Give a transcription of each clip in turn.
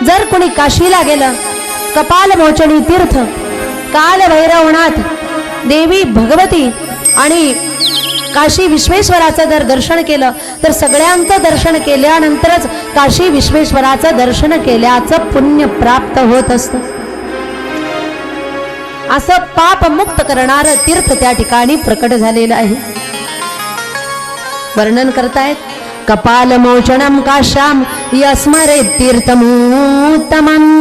जर कोणी काशीला गेलं, कपालमोचनी तीर्थ, काल भैरवनाथ, देवी भगवती आणि काशी विश्वेश्वराचं जर दर्शन केलं तर सगळ्यांचं दर्शन केल्यानंतरच काशी विश्वेश्वराचं दर्शन केल्याचं पुण्य प्राप्त होत असतं. असं पाप मुक्त करणारं तीर्थ त्या ठिकाणी प्रकट झालेलं आहे. वर्णन करतायत, कपालमोचनम काश्याम यस्मरे तीर्थमुत्तमम्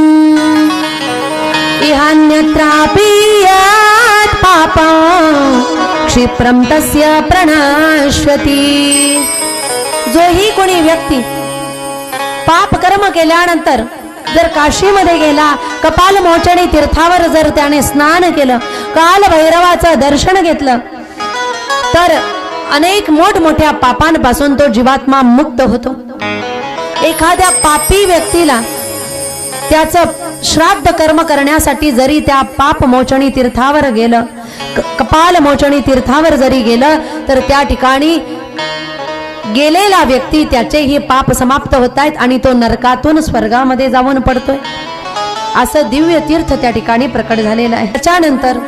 इहान्यत्रापि यत् पापं क्षिप्रं तस्य प्रणश्यति. जोही कोणी व्यक्ती पाप कर्म केल्यानंतर जर काशीमध्ये गेला, कपालमोचनी तीर्थावर जर त्याने स्नान केलं, काल भैरवाचं दर्शन घेतलं, तर अनेक मोठमोठ्या पापांपासून तो जीवात्मा मुक्त होतो. एखाद्या पापी व्यक्तीला त्याचं श्राद्ध कर्म करण्यासाठी जरी त्या पापमोचनी तीर्थावर गेलं, कपालमोचनी तीर्थावर जरी गेलं, तर त्या ठिकाणी गेलेला व्यक्ती त्याचेही पाप समाप्त होत आहेत आणि तो नरकातून स्वर्गामध्ये जाऊन पडतोय. असं दिव्य तीर्थ त्या ठिकाणी प्रकट झालेलं आहे. त्याच्यानंतर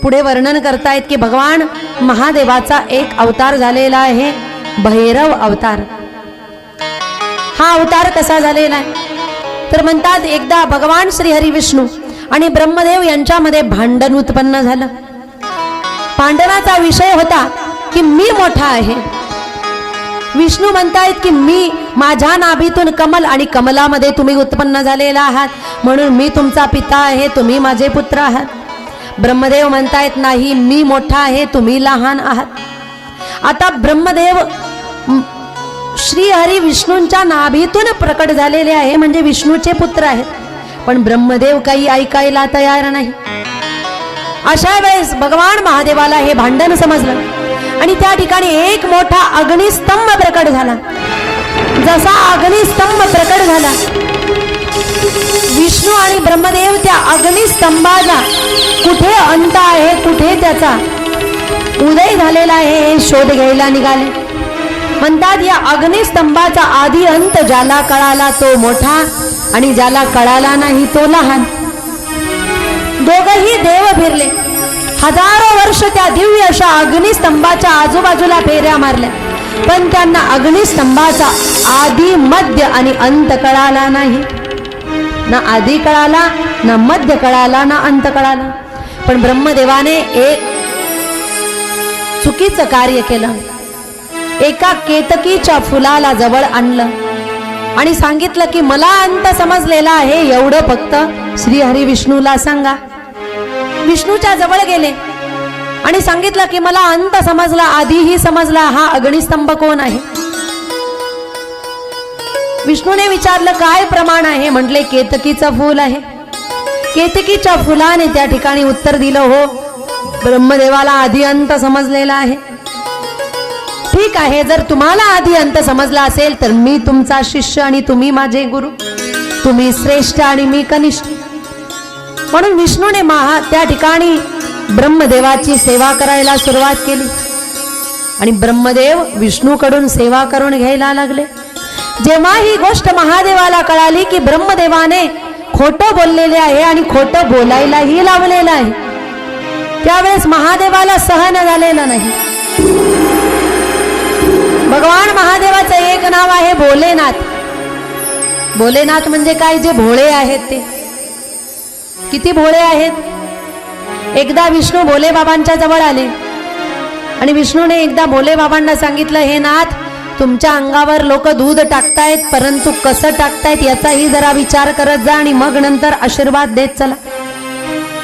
पुढे वर्णन करतायत की भगवान महादेवाचा एक अवतार झालेला आहे, भैरव अवतार. हा अवतार कसा झालेला आहे तर म्हणतात, एकदा भगवान श्री हरी विष्णू आणि ब्रह्मदेव यांच्यामध्ये भांडण उत्पन्न झालं. भांडणाचा विषय होता की मी मोठा आहे. विष्णू म्हणतायत की मी, माझ्या नाभीतून कमल आणि कमलामध्ये तुम्ही उत्पन्न झालेला आहात, म्हणून मी तुमचा पिता आहे, तुम्ही माझे पुत्र आहात. ब्रह्मदेव म्हणतायत नाही, मी मोठा आहे, तुम्ही लहान आहात. आता ब्रह्मदेव श्री हरी विष्णूंच्या नाभीतून प्रकट झालेले आहे, म्हणजे विष्णूचे पुत्र आहेत. पण ब्रह्मदेव काही ऐकायला तयार नाही. अशा वेळेस भगवान महादेवाला हे भांडण समजलं आणि त्या ठिकाणी एक मोठा अग्निस्तंभ प्रकट झाला. जसा अग्निस्तंभ प्रकट झाला, विष्णू आणि ब्रह्मदेव त्या अग्निस्तंभाला कुठे अंत आहे, कुठे त्याचा उदय झालेला आहे हे शोध घ्यायला निघाले. म्हणतात, या अग्निस्तंभाचा आधी अंत ज्याला कळाला तो मोठा आणि ज्याला कळाला नाही तो लहान. दोघही देव फिरले. हजारो वर्ष त्या दिव्य अशा अग्निस्तंभाच्या आजूबाजूला फेऱ्या मारल्या, पण त्यांना अग्निस्तंभाचा आदी मध्य आणि अंत कळाला नाही. ना आधी कळाला, ना मध्य कळाला, ना अंत कळाला. पण ब्रह्मदेवाने एक चुकीचं कार्य केलं. एका केतकीच्या फुलाला जवळ आणलं आणि सांगितलं की मला अंत समजलेला आहे, एवढं फक्त श्री हरी विष्णूला सांगा. विष्णूच्या जवळ गेले आणि सांगितलं की मला अंत समजला, आधीही समजला, हा अग्निस्तंभ कोण आहे. विष्णूने विचारलं काय प्रमाण आहे, म्हटले केतकीचं फूल आहे. केतकीच्या फुलाने त्या ठिकाणी उत्तर दिलं, हो ब्रह्मदेवाला आधी अंत समजलेला आहे. ठीक आहे, जर तुम्हाला आधी अंत समजला असेल तर मी तुमचा शिष्य आणि तुम्ही माझे गुरु, तुम्ही श्रेष्ठ आणि मी कनिष्ठ. म्हणून विष्णूने त्या ठिकाणी ब्रह्मदेवाची सेवा करायला सुरुवात केली आणि ब्रह्मदेव विष्णूकडून सेवा करून घ्यायला लागले. जेव्हा ही गोष्ट महादेवाला कळाली की ब्रह्मदेवाने खोटं बोललेले आहे आणि खोटं बोलायलाही लावलेलं आहे, त्यावेळेस महादेवाला सहन झालेलं नाही. भगवान महादेवाचं एक नाव आहे भोलेनाथ. भोलेनाथ म्हणजे काय, जे भोळे आहेत ते. किती भोळे आहेत. एकदा विष्णू भोले बाबांच्या जवळ आले आणि विष्णूने एकदा भोले बाबांना सांगितलं, हे नाथ, तुमच्या अंगावर लोक दूध टाकतायत, परंतु कसं टाकतायत याचाही जरा विचार करत जा आणि मग नंतर आशीर्वाद देत चला.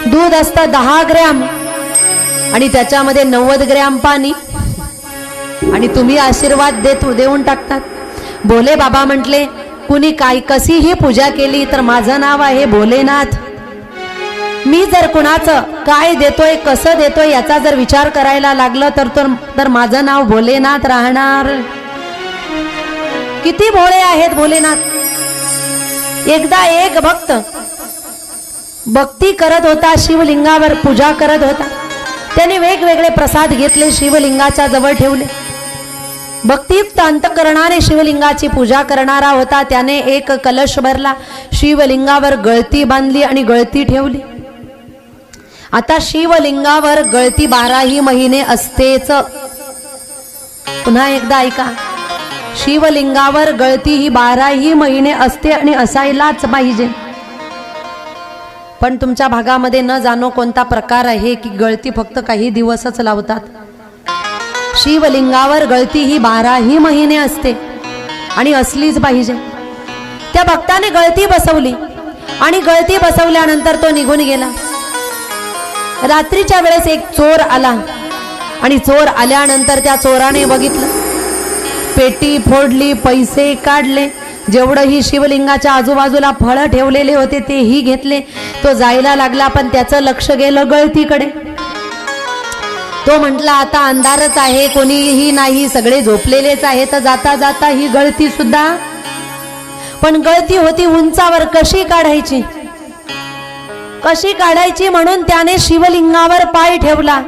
दूध असतं 10 ग्रॅम आणि त्याच्यामध्ये 90 ग्रॅम पाणी आणि तुम्ही आशीर्वाद देऊन टाकतात. भोले बाबा म्हटले, कुणी काय कशीही पूजा केली तर माझं नाव आहे भोलेनाथ. मी जर कुणाचं काय देतोय, कसं देतोय याचा जर विचार करायला लागलं तर माझं नाव भोलेनाथ राहणार. किती भोळे आहेत भोलेनाथ. एकदा एक भक्त भक्ती करत होता, शिवलिंगावर पूजा करत होता. त्याने वेगवेगळे प्रसाद घेतले, शिवलिंगाच्या जवळ ठेवले भक्तियुक्त अंतकरणाने शिवलिंगाची पूजा करणारा होता. त्याने एक कलश भरला, शिवलिंगावर गळती बांधली आणि गळती ठेवली. आता शिवलिंगावर गळती 12ही महिने असतेच. पुन्हा एकदा ऐका, शिवलिंगावर गळती ही 12ही महिने असते आणि असायलाच पाहिजे. पण तुमच्या भागामध्ये न जाणो कोणता प्रकार आहे की गळती फक्त काही दिवसच लावतात. शिवलिंगावर गळती ही 12ही महिने असते आणि असलीच पाहिजे. त्या भक्ताने गळती बसवली आणि गळती बसवल्यानंतर तो निघून गेला. रात्रीच्या वेळेस एक चोर आला आणि चोर आल्यानंतर त्या चोराने बघितलं, पेटी फोडली, पैसे काढले, जेवढंही शिवलिंगाच्या आजूबाजूला फळं ठेवलेले होते तेही घेतले. तो जायला लागला, पण त्याचं लक्ष गेलं गळतीकडे. तो म्हटला आता अंधारच आहे, कोणीही नाही, सगळे झोपलेलेच आहे, तर जाता जाता ही गळती सुद्धा. पण गळती होती उंचावर, कशी काढायची कशी काढायची म्हणून त्याने शिवलिंगावर पाय ठेवला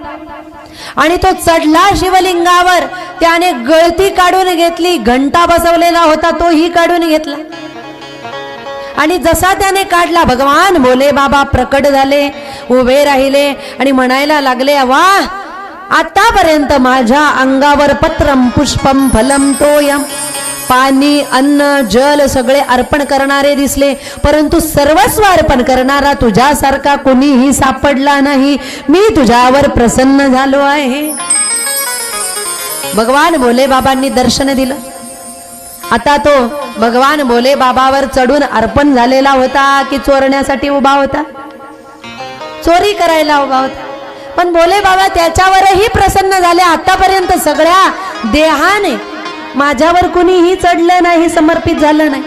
आणि तो चढला शिवलिंगावर. त्याने गळती काढून घेतली, घंटा बसवलेला होता तोही काढून घेतला आणि जसा त्याने काढला, भगवान भोले बाबा प्रकट झाले, उभे राहिले आणि म्हणायला लागले, वाह, आतापर्यंत माझ्या अंगावर पत्रम पुष्पम फलम तोयम, पाणी अन्न जल सगळे अर्पण करणारे दिसले, परंतु सर्वस्व अर्पण करणारा तुझ्यासारखा कोणीही सापडला नाही. मी तुझ्यावर प्रसन्न झालो आहे. भगवान भोले बाबांनी दर्शन दिलं. आता तो भगवान भोले बाबावर चढून अर्पण झालेला होता की चोरण्यासाठी उभा होता, चोरी करायला उभा होता. पण भोले बाबा त्याच्यावरही प्रसन्न झाले. आतापर्यंत सगळ्या देहाने माझ्यावर कुणीही चढलं नाही, समर्पित झालं नाही.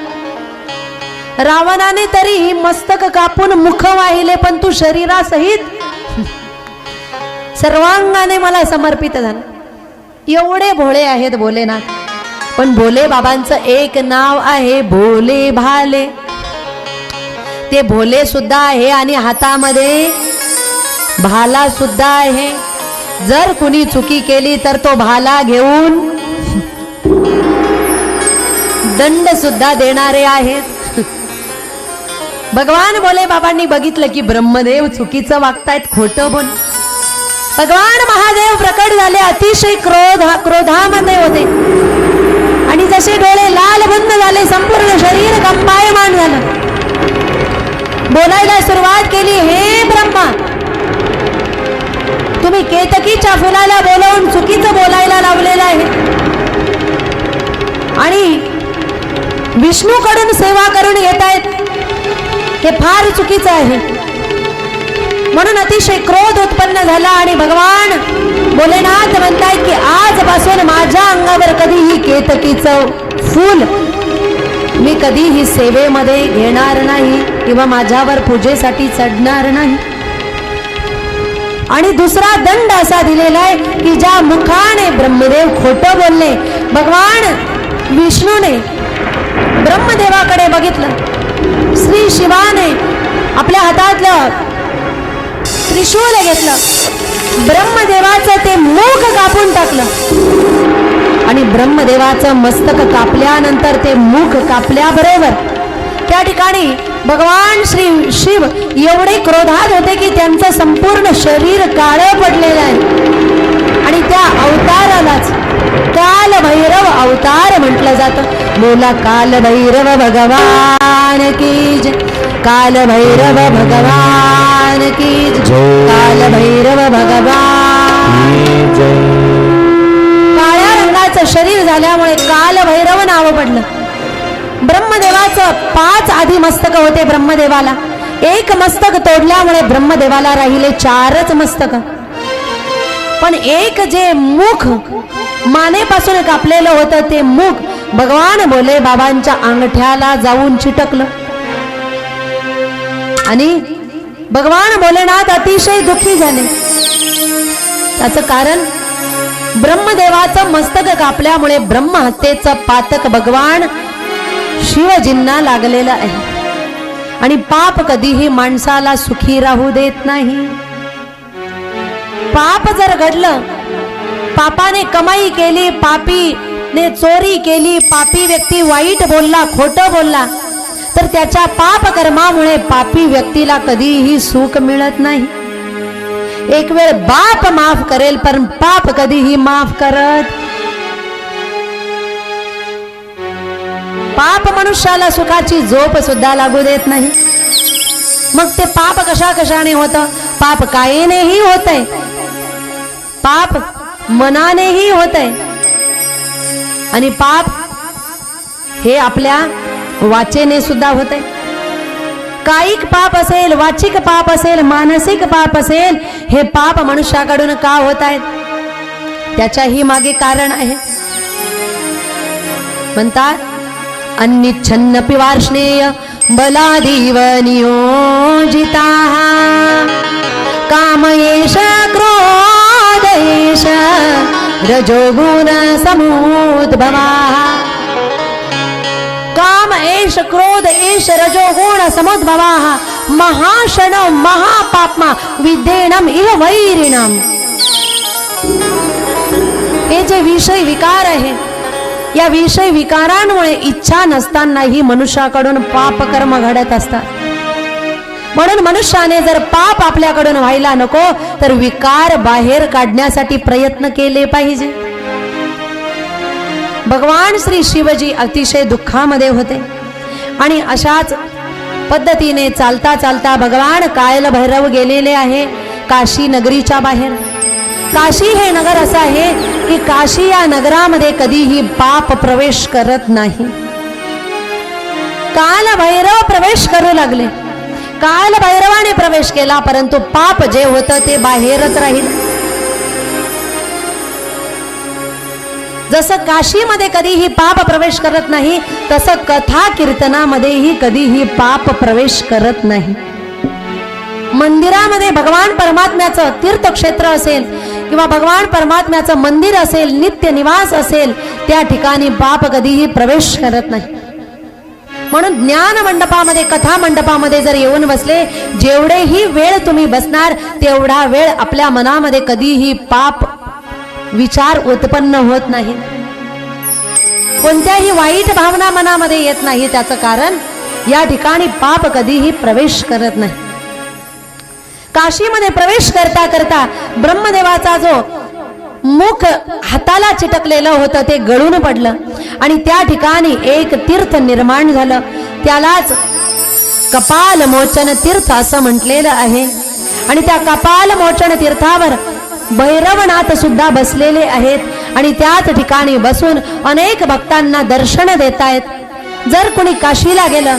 रावणाने तरीही मस्तक कापून मुख वाहिले, पण तू शरीरासहित सर्वांगाने मला समर्पित झाला. एवढे भोळे आहेत भोलेनाथ. पण भोले बाबांचं एक नाव आहे भोले भाले. ते भोले सुद्धा आहे आणि हातामध्ये भाला सुद्धा आहे. जर कुणी चुकी केली तर तो भाला घेऊन दंड सुद्धा देणारे आहेत. भगवान भोले बाबांनी बघितलं की ब्रह्मदेव चुकीचं वागतायत, खोटं बोल. भगवान महादेव प्रकट झाले, अतिशय क्रोधामध्ये होते आणि जसे डोळे लाल बंद झाले, संपूर्ण शरीर कंपायमान झालं. बोलायला सुरुवात केली, हे ब्रह्मा, तुम्ही केतकीच्या फुलाला बोलवून चुकीचं बोलायला लावलेलं आहे आणि विष्णूकडून सेवा करून घेतायत, हे फार चुकीचं आहे. म्हणून अतिशय क्रोध उत्पन्न झाला आणि भगवान भोलेनाथ म्हणतायत की आजपासून माझ्या अंगावर कधीही केतकीचं फूल मी कधीही सेवेमध्ये घेणार नाही किंवा माझ्यावर पूजेसाठी चढणार नाही. आणि दुसरा दंड असा दिलेला आहे की ज्या मुखाने ब्रह्मदेव खोटं बोलले, भगवान विष्णूने ब्रह्मदेवाकडे बघितलं, श्री शिवाने आपल्या हातातलं त्रिशूल घेतलं, ब्रह्मदेवाचं ते मुख कापून टाकलं आणि ब्रह्मदेवाचं मस्तक कापल्यानंतर ते मुख कापल्याबरोबर त्या ठिकाणी भगवान श्री शिव एवढे क्रोधात होते की त्यांचं संपूर्ण शरीर काळं पडलेलं आहे आणि त्या अवतारालाच काल भैरव अवतार म्हटलं जातं. बोला काल भैरव भगवान की जय, काल भैरव भगवान की जय, काल भैरव भगवान की जय. काळ्या रंगाचं शरीर झाल्यामुळे काल भैरव नाव पडलं. ब्रह्मदेवाचं 5 आधी मस्तक होते. ब्रह्मदेवाला एक मस्तक तोडल्यामुळे ब्रह्मदेवाला राहिले 4च मस्तक. पण एक जे मुख मानेपासून कापलेलं होतं ते मुख भगवान भोले बाबांच्या अंगठ्याला जाऊन चिटकलं आणि भगवान भोलेनाथ अतिशय दुःखी झाले. त्याचं कारण ब्रह्मदेवाचं मस्तक कापल्यामुळे ब्रह्महत्येचं पातक भगवान शिवजींना लागलेलं आहे आणि पाप कधीही माणसाला सुखी राहू देत नाही. पाप जर घडलं, पापाने कमाई केली, पापी ने चोरी केली, पापी व्यक्ती वाईट बोलला, खोटं बोलला, तर त्याच्या पाप कर्मामुळे पापी व्यक्तीला कधीही सुख मिळत नाही. एक वेळ बाप माफ करेल पण पाप कधीही माफ करत. पाप मनुष्याला सुखाची झोप सुद्धा लागू देत नाही. मग ते पाप कशाने होतं? पाप कायेनेही होतंय, पाप मनानेही होतंय, आणि पाप हे आपल्या वाचेने सुद्धा होतंय. कायिक पाप असेल, वाचिक पाप असेल, मानसिक पाप असेल, हे पाप मनुष्याकडून का होत आहेत? त्याच्याही मागे कारण आहे. म्हणतात अन्निच्छन्न पिवार्ष्णेय बलादीव नियोजिता कामयेष क्रोधयेष रजोगुण समुद्भवा. काम एष क्रोध एष रजोगुण समुद्भवा महाशन महापापमा विद्धेनम इह वैरिणम. हे जे विषय विकार आहे, या विषय विकारांमुळे इच्छा नसतानाही मनुष्याकडून पाप कर्म घडत असतात. म्हणून मनुष्याने जर पाप आपल्याकडून व्हायला नको तर विकार बाहेर काढण्यासाठी प्रयत्न केले पाहिजे. भगवान श्री शिवजी अतिशय दुःखामध्ये होते आणि अशाच पद्धतीने चालता चालता भगवान कायल भैरव गेलेले आहे काशी नगरीच्या बाहेर. काशी हे नगर असं आहे की काशी या नगरामध्ये कधीही पाप प्रवेश करत नाही. काल भैरव प्रवेश करू लागले, काल भैरवाने प्रवेश केला, परंतु पाप जे होतं ते बाहेरच राहील. जसं काशीमध्ये कधीही पाप प्रवेश करत नाही, तसं कथा कीर्तनामध्येही कधीही पाप प्रवेश करत नाही. मंदिरामध्ये भगवान परमात्म्याचं तीर्थक्षेत्र असेल किंवा भगवान परमात्म्याचं मंदिर असेल, नित्य निवास असेल, त्या ठिकाणी पाप कधीही प्रवेश करत नाही. म्हणून ज्ञान मंडपामध्ये, कथा मंडपामध्ये जर येऊन बसले, जेवढेही वेळ तुम्ही बसणार तेवढा वेळ आपल्या मनामध्ये कधीही पाप विचार उत्पन्न होत नाही, कोणत्याही वाईट भावना मनामध्ये येत नाही. त्याचं कारण या ठिकाणी पाप कधीही प्रवेश करत नाही. काशीमध्ये प्रवेश करता करता ब्रह्मदेवाचा जो मुख हाताला चिटकलेलं होतं ते गळून पडलं आणि त्या ठिकाणी एक तीर्थ निर्माण झालं. त्यालाच कपाल मोचन तीर्थ असं म्हटलेलं आहे. आणि त्या कपाल मोचन तीर्थावर भैरवनाथ सुद्धा बसलेले आहेत आणि त्याच ठिकाणी बसून अनेक भक्तांना दर्शन देत आहेत. जर कोणी काशीला गेलं,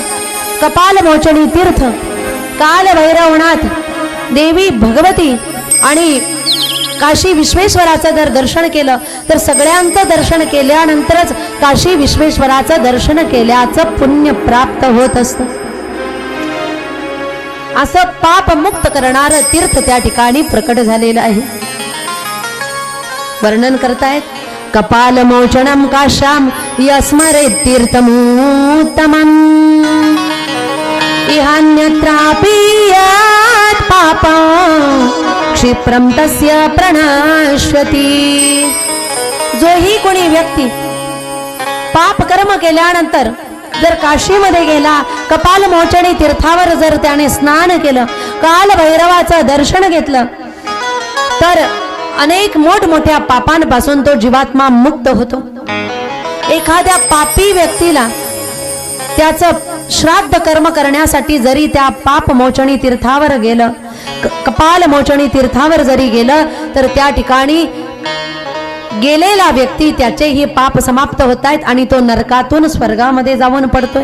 कपाल मोचनी तीर्थ, काल भैरवनाथ, देवी भगवती आणि काशी विश्वेश्वराचं जर दर्शन केलं तर सगळ्यांचं दर्शन केल्यानंतरच काशी विश्वेश्वराचं दर्शन केल्याचं पुण्य प्राप्त होत असतं. असं पाप मुक्त करणारं तीर्थ त्या ठिकाणी प्रकट झालेलं आहे. वर्णन करतायत कपाल मोचनम काश्याम यस्मरे तीर्थमुत्तमम् इहान्यत्रापि यत् पापं क्षिप्रं तस्य प्रणाश्यति. जोही कोणी व्यक्ती पाप कर्म केल्यानंतर जर काशीमध्ये गेला, कपाल मोचनी तीर्थावर जर त्याने स्नान केलं, काल भैरवाचं दर्शन घेतलं, तर अनेक मोठमोठ्या पापांपासून तो जीवात्मा मुक्त होतो. एखाद्या पापी व्यक्तीला त्याचं श्राद्ध कर्म करण्यासाठी जरी त्या पाप मोचनी तीर्थावर गेलं, कपाल मोचनी तीर्थावर जरी गेलं, तर त्या ठिकाणी गेलेला व्यक्ती त्याचेही पाप समाप्त होत आहेत आणि तो नरकातून स्वर्गामध्ये जाऊन पडतोय.